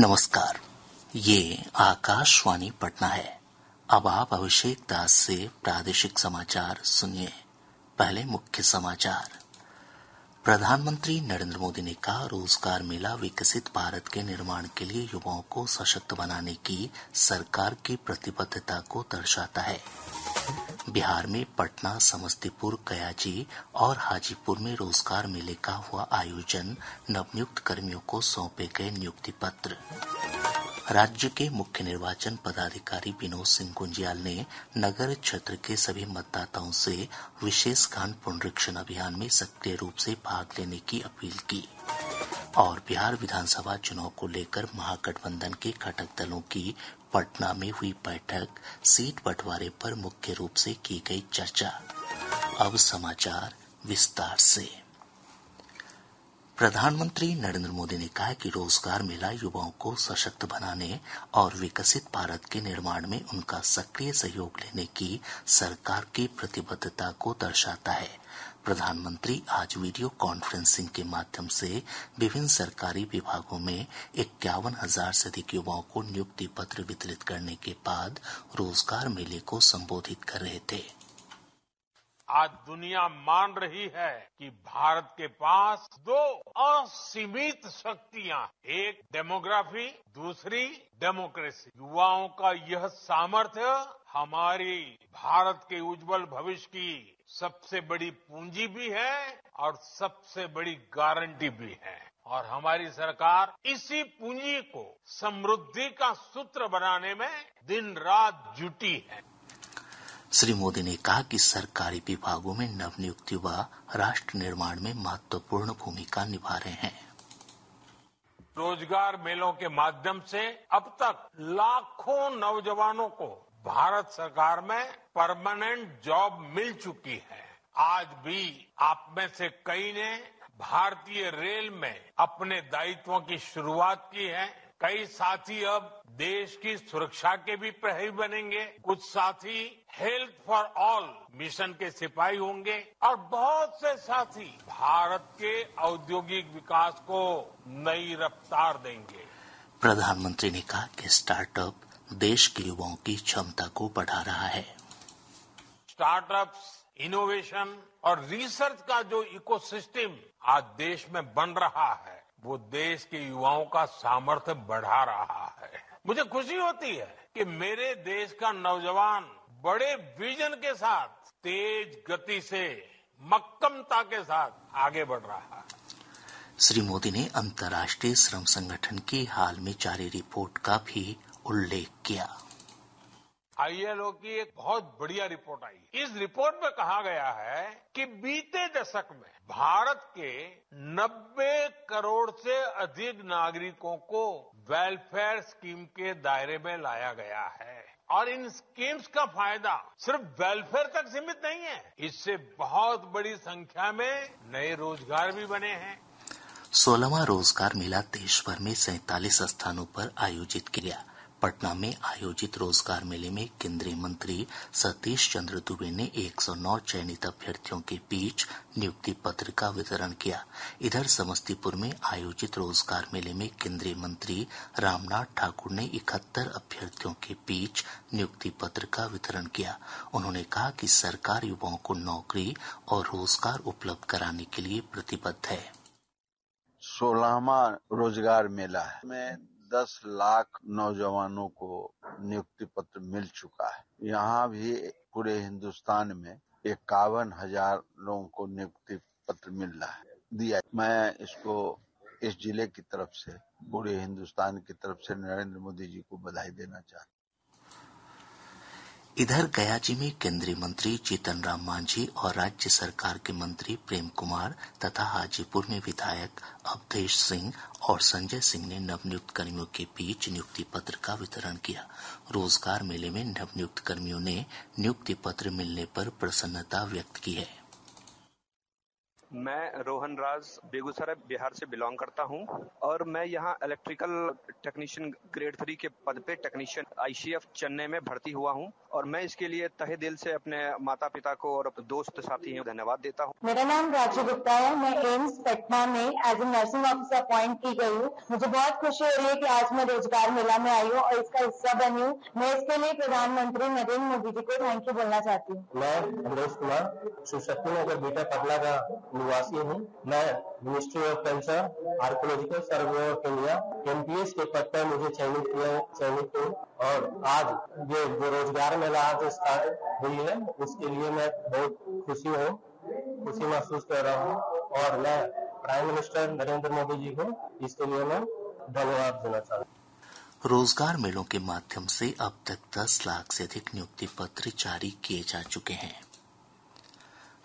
नमस्कार, ये आकाशवाणी पटना है। अब आप अभिषेक दास से प्रादेशिक समाचार सुनिए। पहले मुख्य समाचार। प्रधानमंत्री नरेंद्र मोदी ने कहा, रोजगार मेला विकसित भारत के निर्माण के लिए युवाओं को सशक्त बनाने की सरकार की प्रतिबद्धता को दर्शाता है। बिहार में पटना, समस्तीपुर, कयाची और हाजीपुर में रोजगार मेले का हुआ आयोजन। नवनियुक्त कर्मियों को सौंपे गए नियुक्ति पत्र। राज्य के मुख्य निर्वाचन पदाधिकारी विनोद सिंह गुंजियाल ने नगर क्षेत्र के सभी मतदाताओं से विशेष खान पुनरीक्षण अभियान में सक्रिय रूप से भाग लेने की अपील की। और बिहार विधानसभा चुनाव को लेकर महागठबंधन के घटक दलों की पटना में हुई बैठक। सीट बंटवारे पर मुख्य रूप से की गई चर्चा। अब समाचार विस्तार से। प्रधानमंत्री नरेंद्र मोदी ने कहा कि रोजगार मेला युवाओं को सशक्त बनाने और विकसित भारत के निर्माण में उनका सक्रिय सहयोग लेने की सरकार की प्रतिबद्धता को दर्शाता है। प्रधानमंत्री आज वीडियो कॉन्फ्रेंसिंग के माध्यम से विभिन्न सरकारी विभागों में 51,000 से अधिक युवाओं को नियुक्ति पत्र वितरित करने के बाद रोजगार मेले को संबोधित कर रहे थे। आज दुनिया मान रही है कि भारत के पास दो असीमित शक्तियां, एक डेमोग्राफी, दूसरी डेमोक्रेसी। युवाओं का यह सामर्थ्य हमारी भारत के उज्जवल भविष्य की सबसे बड़ी पूंजी भी है और सबसे बड़ी गारंटी भी है। और हमारी सरकार इसी पूंजी को समृद्धि का सूत्र बनाने में दिन रात जुटी है। श्री मोदी ने कहा कि सरकारी विभागों में नवनियुक्त युवा राष्ट्र निर्माण में महत्वपूर्ण भूमिका निभा रहे हैं। रोजगार मेलों के माध्यम से अब तक लाखों नौजवानों को भारत सरकार में परमानेंट जॉब मिल चुकी है। आज भी आप में से कई ने भारतीय रेल में अपने दायित्वों की शुरुआत की है। कई साथी अब देश की सुरक्षा के भी प्रहरी बनेंगे। कुछ साथी हेल्थ फॉर ऑल मिशन के सिपाही होंगे और बहुत से साथी भारत के औद्योगिक विकास को नई रफ्तार देंगे। प्रधानमंत्री ने कहा कि स्टार्टअप देश के युवाओं की क्षमता को बढ़ा रहा है। स्टार्टअप्स, इनोवेशन और रिसर्च का जो इकोसिस्टम आज देश में बन रहा है, वो देश के युवाओं का सामर्थ्य बढ़ा रहा है। मुझे खुशी होती है कि मेरे देश का नौजवान बड़े विजन के साथ, तेज गति से, मक्कमता के साथ आगे बढ़ रहा है। श्री मोदी ने अंतर्राष्ट्रीय श्रम संगठन की हाल में जारी रिपोर्ट का भी उल्लेख किया। ILO की एक बहुत बढ़िया रिपोर्ट आई। इस रिपोर्ट में कहा गया है कि बीते दशक में भारत के 90 करोड़ से अधिक नागरिकों को वेलफेयर स्कीम के दायरे में लाया गया है। और इन स्कीम्स का फायदा सिर्फ वेलफेयर तक सीमित नहीं है, इससे बहुत बड़ी संख्या में नए रोजगार भी बने हैं। 16वां रोजगार मेला देश भर में 47 स्थानों पर आयोजित किया। पटना में आयोजित रोजगार मेले में केंद्रीय मंत्री सतीश चंद्र दूबे ने 109 चयनित अभ्यर्थियों के बीच नियुक्ति पत्र का वितरण किया। इधर समस्तीपुर में आयोजित रोजगार मेले में केंद्रीय मंत्री रामनाथ ठाकुर ने 71 अभ्यर्थियों के बीच नियुक्ति पत्र का वितरण किया। उन्होंने कहा कि सरकार युवाओं को नौकरी और रोजगार उपलब्ध कराने के लिए प्रतिबद्ध है। 16वां रोजगार मेला में 10 लाख नौजवानों को नियुक्ति पत्र मिल चुका है। यहाँ भी पूरे हिंदुस्तान में 51,000 लोगों को नियुक्ति पत्र मिल रहा है दिया। मैं इसको इस जिले की तरफ से, पूरे हिंदुस्तान की तरफ से नरेंद्र मोदी जी को बधाई देना चाहता हूं। इधर कयाची में केंद्रीय मंत्री जीतन राम मांझी और राज्य सरकार के मंत्री प्रेम कुमार तथा हाजीपुर में विधायक अवधेश सिंह और संजय सिंह ने नवनियुक्त कर्मियों के बीच नियुक्ति पत्र का वितरण किया। रोजगार मेले में नवनियुक्त कर्मियों ने नियुक्ति पत्र मिलने पर प्रसन्नता व्यक्त की है। मैं रोहन राज बेगूसराय बिहार से बिलोंग करता हूं और मैं यहां इलेक्ट्रिकल टेक्नीशियन ग्रेड 3 के पद पे टेक्नीशियन ICF चेन्नई में भर्ती हुआ हूं और मैं इसके लिए तहे दिल से अपने माता पिता को और अपने दोस्त साथी को धन्यवाद देता हूँ। मेरा नाम राजू गुप्ता है। मैं एम्स पटना में as a nursing officer appoint की गई हूँ। मुझे बहुत खुशी हो रही है कि आज मैं रोजगार मेला में आई हूँ और इसका हिस्सा बनी हूँ। मैं इसके लिए प्रधानमंत्री नरेंद्र मोदी जी को थैंक यू बोलना चाहती हूँ। मैं अमरेश कुमार शिवशक्ति नगर बेटा पटना का निवासी हूँ। मैं ministry of culture archaeological survey of India MPS के पद पर मुझे चयनित हूँ और आज ये जो रोजगार मेला आज स्टार्ट हुई है उसके लिए मैं बहुत खुशी महसूस कर रहा हूँ और मैं प्राइम मिनिस्टर नरेंद्र मोदी जी को इसके लिए मैं धन्यवाद देना चाहता हूँ। रोजगार मेलों के माध्यम से अब तक 10 लाख से अधिक नियुक्ति पत्र जारी किए जा चुके हैं।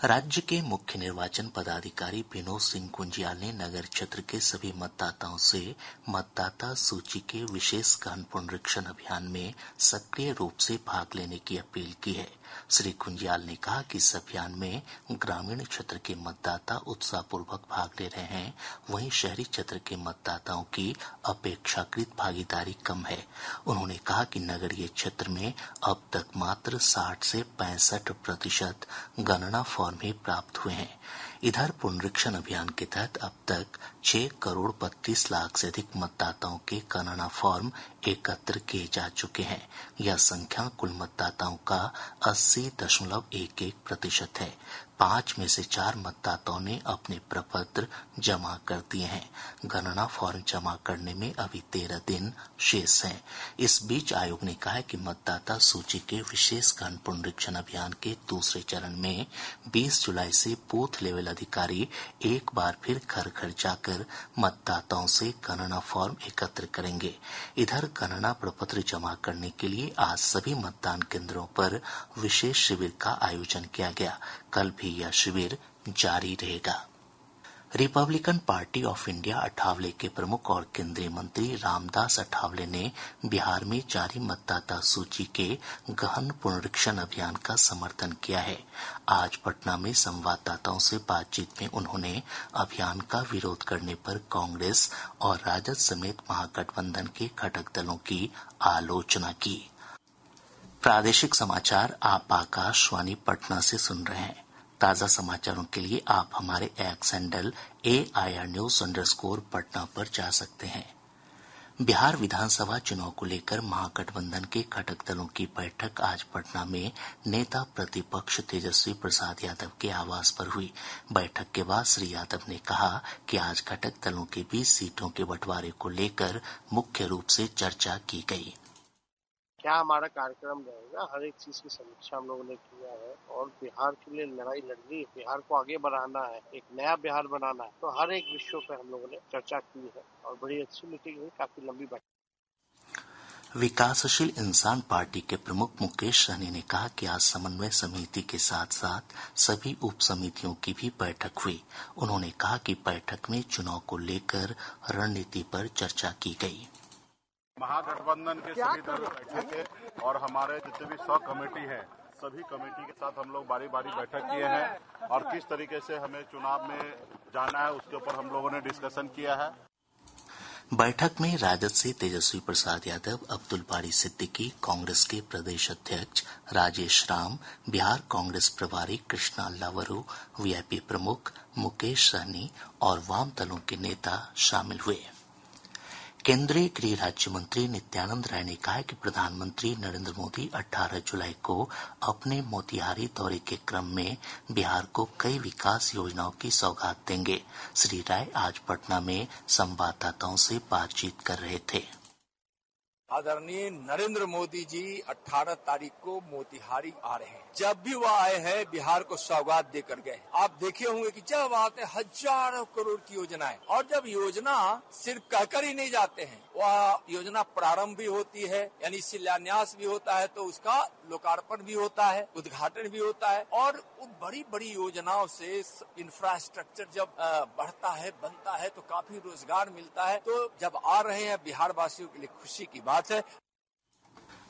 राज्य के मुख्य निर्वाचन पदाधिकारी विनोद सिंह कुंजियाल ने नगर क्षेत्र के सभी मतदाताओं से मतदाता सूची के विशेष गहन पुनरीक्षण अभियान में सक्रिय रूप से भाग लेने की अपील की है। श्री कुंजियाल ने कहा कि इस अभियान में ग्रामीण क्षेत्र के मतदाता उत्साहपूर्वक भाग ले रहे हैं, वहीं शहरी क्षेत्र के मतदाताओं की अपेक्षाकृत भागीदारी कम है। उन्होंने कहा कि नगरीय क्षेत्र में अब तक मात्र 60 से 65% गणना फॉर्म ही प्राप्त हुए हैं। इधर पुनरीक्षण अभियान के तहत अब तक 6 करोड़ 32 लाख से अधिक मतदाताओं के गणना फॉर्म एकत्र किए जा चुके हैं। यह संख्या कुल मतदाताओं का 80.11% है। 5 में से 4 मतदाताओं ने अपने प्रपत्र जमा कर दिए हैं। गणना फॉर्म जमा करने में अभी 13 दिन शेष हैं। इस बीच आयोग ने कहा है कि मतदाता सूची के विशेष गहन पुनरीक्षण अभियान के दूसरे चरण में 20 जुलाई से बूथ लेवल अधिकारी एक बार फिर घर घर जाकर मतदाताओं से गणना फॉर्म एकत्र करेंगे। इधर गणना प्रपत्र जमा करने के लिए आज सभी मतदान केंद्रों पर विशेष शिविर का आयोजन किया गया। कल भी यह शिविर जारी रहेगा। Republican party of India Athawale के प्रमुख और केंद्रीय मंत्री रामदास अठावले ने बिहार में जारी मतदाता सूची के गहन पुनरीक्षण अभियान का समर्थन किया है। आज पटना में संवाददाताओं से बातचीत में उन्होंने अभियान का विरोध करने पर कांग्रेस और राजद समेत महागठबंधन के घटक दलों की आलोचना की। प्रादेशिक समाचार आप आकाशवाणी पटना से सुन रहे हैं। ताजा समाचारों के लिए आप हमारे एक्स हैंडल AIR_News_ पर जा सकते हैं। बिहार विधानसभा चुनाव को लेकर महागठबंधन के घटक दलों की बैठक आज पटना में नेता प्रतिपक्ष तेजस्वी प्रसाद यादव के आवास पर हुई। बैठक के बाद श्री यादव ने कहा कि आज घटक दलों के बीच सीटों के बंटवारे को लेकर मुख्य रूप से चर्चा की गई। क्या हमारा कार्यक्रम रहेगा, हर एक चीज की समीक्षा हम लोगों ने किया है और बिहार के लिए लड़ाई लड़नी है, बिहार को आगे बढ़ाना है, एक नया बिहार बनाना है, तो हर एक विषयों पे हम लोगों ने चर्चा की है और बड़ी अच्छी मीटिंग हुई, काफी लंबी बैठक। विकासशील इंसान पार्टी के प्रमुख मुकेश सहनी ने कहा कि आज समन्वय समिति के साथ साथ सभी उप समितियों की भी बैठक हुई। उन्होंने कहा कि बैठक में चुनाव को लेकर रणनीति पर चर्चा की गई। महागठबंधन के सभी दल बैठे थे और हमारे जितने भी 100 कमेटी हैं, सभी कमेटी के साथ हम लोग बारी बारी बैठक किए हैं और किस तरीके से हमें चुनाव में जाना है उसके ऊपर हम लोगों ने डिस्कशन किया है। बैठक में राजद से तेजस्वी प्रसाद यादव, अब्दुल बारी सिद्दीकी, कांग्रेस के प्रदेश अध्यक्ष राजेश राम, बिहार कांग्रेस प्रभारी कृष्णा लावरू, वीआईपी प्रमुख मुकेश सहनी और वाम दलों के नेता शामिल हुए। केंद्रीय गृह राज्य मंत्री नित्यानंद राय ने कहा है कि प्रधानमंत्री नरेंद्र मोदी 18 जुलाई को अपने मोतिहारी दौरे के क्रम में बिहार को कई विकास योजनाओं की सौगात देंगे। श्री राय आज पटना में संवाददाताओं से बातचीत कर रहे थे। आदरणीय नरेंद्र मोदी जी 18 तारीख को मोतिहारी आ रहे हैं। जब भी वह आए हैं बिहार को सौगात देकर गए। आप देखे होंगे कि जब आते हजारों करोड़ की योजनाएं और जब योजना सिर्फ कहकर ही नहीं जाते हैं, वह योजना प्रारंभ भी होती है, यानी शिलान्यास भी होता है, तो उसका लोकार्पण भी होता है, उद्घाटन भी होता है और बड़ी बड़ी योजनाओं से इंफ्रास्ट्रक्चर जब बढ़ता है, बनता है तो काफी रोजगार मिलता है। तो जब आ रहे हैं बिहार वासियों के लिए खुशी की बात है।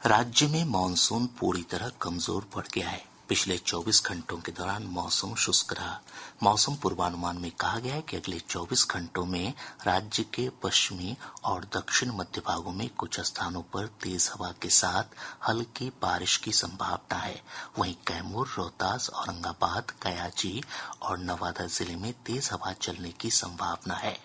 राज्य में मानसून पूरी तरह कमजोर पड़ गया है। पिछले 24 घंटों के दौरान मौसम शुष्क रहा। मौसम पूर्वानुमान में कहा गया है कि अगले 24 घंटों में राज्य के पश्चिमी और दक्षिण मध्य भागों में कुछ स्थानों पर तेज हवा के साथ हल्की बारिश की संभावना है। वहीं कैमूर, रोहतास, औरंगाबाद, कयाची और नवादा जिले में तेज हवा चलने की संभावना है।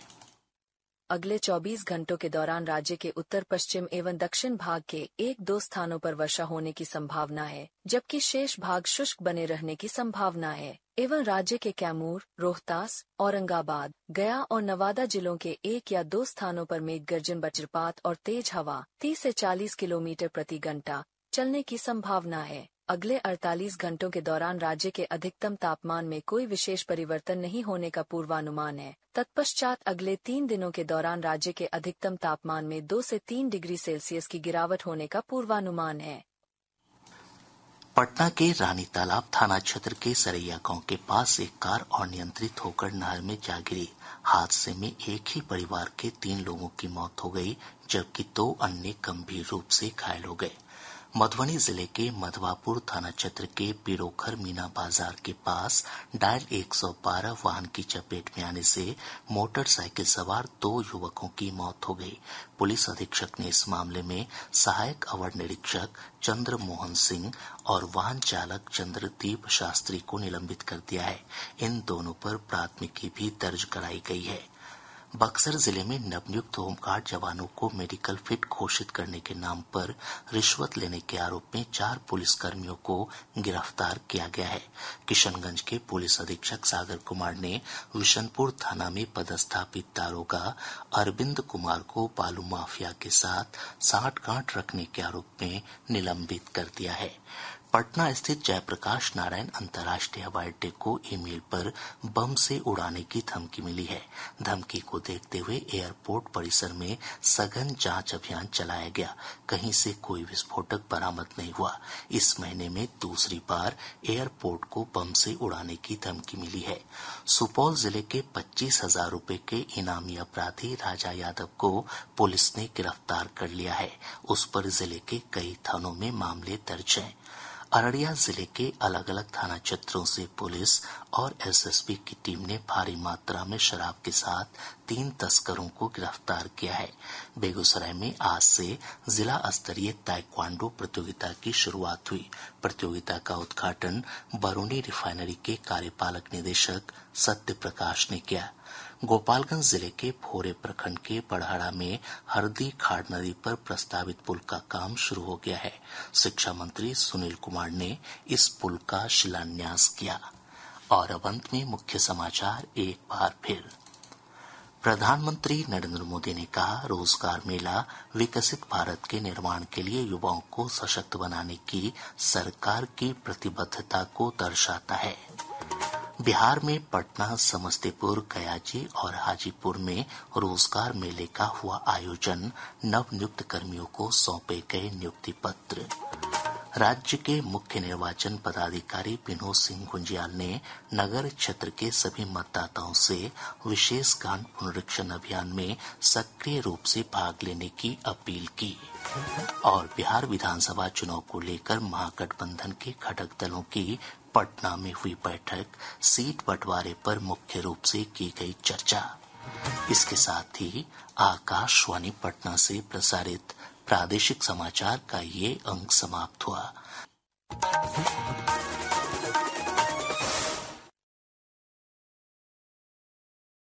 अगले 24 घंटों के दौरान राज्य के उत्तर पश्चिम एवं दक्षिण भाग के 1-2 स्थानों पर वर्षा होने की संभावना है, जबकि शेष भाग शुष्क बने रहने की संभावना है। एवं राज्य के कैमूर, रोहतास, औरंगाबाद, गया और नवादा जिलों के 1 या 2 स्थानों पर मेघ गर्जन, वज्रपात और तेज हवा 30 से 40 किलोमीटर प्रति घंटा चलने की संभावना है। अगले 48 घंटों के दौरान राज्य के अधिकतम तापमान में कोई विशेष परिवर्तन नहीं होने का पूर्वानुमान है। तत्पश्चात अगले 3 दिनों के दौरान राज्य के अधिकतम तापमान में 2 से 3 डिग्री सेल्सियस की गिरावट होने का पूर्वानुमान है। पटना के रानी तालाब थाना क्षेत्र के सरैया गांव के पास एक कार अनियंत्रित होकर नहर में जा गिरी। हादसे में एक ही परिवार के 3 लोगों की मौत हो गई, जबकि 2 अन्य गंभीर रूप से घायल हो गए। मधुबनी जिले के मधवापुर थाना क्षेत्र के पिरोखर मीना बाजार के पास डायल 112 वाहन की चपेट में आने से मोटरसाइकिल सवार 2 युवकों की मौत हो गई। पुलिस अधीक्षक ने इस मामले में सहायक अवर निरीक्षक चंद्र मोहन सिंह और वाहन चालक चंद्रदीप शास्त्री को निलंबित कर दिया है। इन दोनों पर प्राथमिकी भी दर्ज कराई गई है। बक्सर जिले में नवनियुक्त होमगार्ड जवानों को मेडिकल फिट घोषित करने के नाम पर रिश्वत लेने के आरोप में 4 पुलिसकर्मियों को गिरफ्तार किया गया है। किशनगंज के पुलिस अधीक्षक सागर कुमार ने विशनपुर थाना में पदस्थापित दारोगा अरविंद कुमार को बालू माफिया के साथ सांठगांठ रखने के आरोप में निलंबित कर दिया है। पटना स्थित जयप्रकाश नारायण अंतर्राष्ट्रीय हवाई अड्डे को ईमेल पर बम से उड़ाने की धमकी मिली है। धमकी को देखते हुए एयरपोर्ट परिसर में सघन जांच अभियान चलाया गया। कहीं से कोई विस्फोटक बरामद नहीं हुआ। इस महीने में दूसरी बार एयरपोर्ट को बम से उड़ाने की धमकी मिली है। सुपौल जिले के 25,000 रूपये के इनामी अपराधी राजा यादव को पुलिस ने गिरफ्तार कर लिया है। उस पर जिले के कई थानों में मामले दर्ज हैं। अररिया जिले के अलग अलग थाना क्षेत्रों से पुलिस और एसएसबी की टीम ने भारी मात्रा में शराब के साथ 3 तस्करों को गिरफ्तार किया है। बेगूसराय में आज से जिला स्तरीय ताइक्वांडो प्रतियोगिता की शुरुआत हुई। प्रतियोगिता का उद्घाटन बरौनी रिफाइनरी के कार्यपालक निदेशक सत्य प्रकाश ने किया। गोपालगंज जिले के भोरे प्रखंड के बड़हड़ा में हरदी खाड़ नदी पर प्रस्तावित पुल का काम शुरू हो गया है। शिक्षा मंत्री सुनील कुमार ने इस पुल का शिलान्यास किया। और अब अंत में मुख्य समाचार एक बार फिर। प्रधानमंत्री नरेंद्र मोदी ने कहा, रोजगार मेला विकसित भारत के निर्माण के लिए युवाओं को सशक्त बनाने की सरकार की प्रतिबद्धता को दर्शाता है। बिहार में पटना, समस्तीपुर, कयाची और हाजीपुर में रोजगार मेले का हुआ आयोजन। नवनियुक्त कर्मियों को सौंपे गए नियुक्ति पत्र। राज्य के मुख्य निर्वाचन पदाधिकारी विनोद सिंह गुंजियाल ने नगर क्षेत्र के सभी मतदाताओं से विशेष गान पुनरीक्षण अभियान में सक्रिय रूप से भाग लेने की अपील की। और बिहार विधानसभा चुनाव को लेकर महागठबंधन के घटक दलों की पटना में हुई बैठक, सीट बंटवारे पर मुख्य रूप से की गई चर्चा। इसके साथ ही आकाशवाणी पटना से प्रसारित प्रादेशिक समाचार का ये अंक समाप्त हुआ।